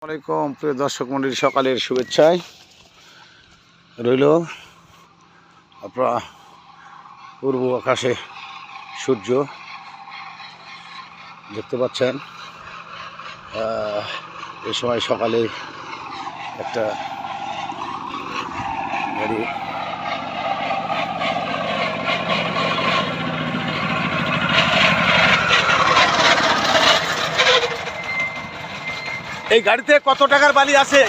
আসসালামাইকুম প্রিয় দর্শক মন্ডলী, সকালের শুভেচ্ছায় রইল। আপনারা পূর্ব আকাশে সূর্য দেখতে পাচ্ছেন। এই সময় সকালে একটা গাড়ি এই গাড়িতে কত টাকার বালি আছে?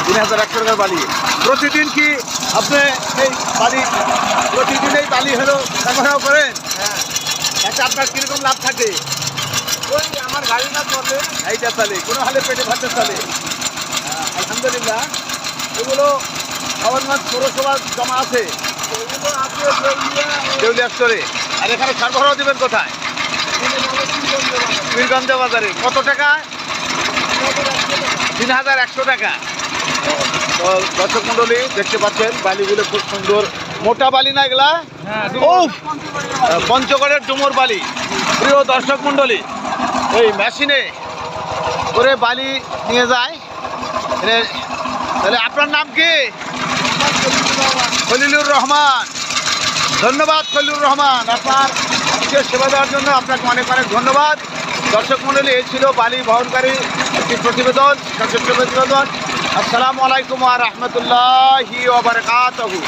৩,১০০ টাকার বালি। প্রতিদিন কি আপনি এই বালি প্রতিদিন এই বালি হলো সরবরাহ করেন? আচ্ছা, আপনার কিরকম লাভ থাকে? ওই আমার গাড়িটা চলে, এইটা চলে, কোনো হালে পেটে ভাতে চলে। আলহামদুলিল্লাহ। এগুলো ভবানীগঞ্জ পৌরসভা জমা আছে ওগুলো আছে দেউলিয়া স্টোরে। আর এখানে সরবরাহ দেবেন কোথায়? পীরগঞ্জ বাজারে। কত টাকা? ৩,১০০ টাকা। তো দর্শক মন্ডলী দেখতে পাচ্ছেন বালিগুলো খুব সুন্দর, মোটা বালি না এগুলা? ও, পঞ্চগড়ের ডুমুর বালি। প্রিয় দর্শক মন্ডলী, এই মেশিনে করে বালি নিয়ে যায়। তাহলে আপনার নাম কি? খলিলুর রহমান। ধন্যবাদ খলিলুর রহমান, আপনার বিশেষ সেবা দেওয়ার জন্য আপনাকে অনেক অনেক ধন্যবাদ। দর্শক মন্ডলী, এই ছিল বালি বহনকারী একটি প্রতিবেদন, সশস্ত্র প্রতিবেদন। আসসালামু আলাইকুম ওয়া রাহমাতুল্লাহি ওয়া বারাকাতুহু।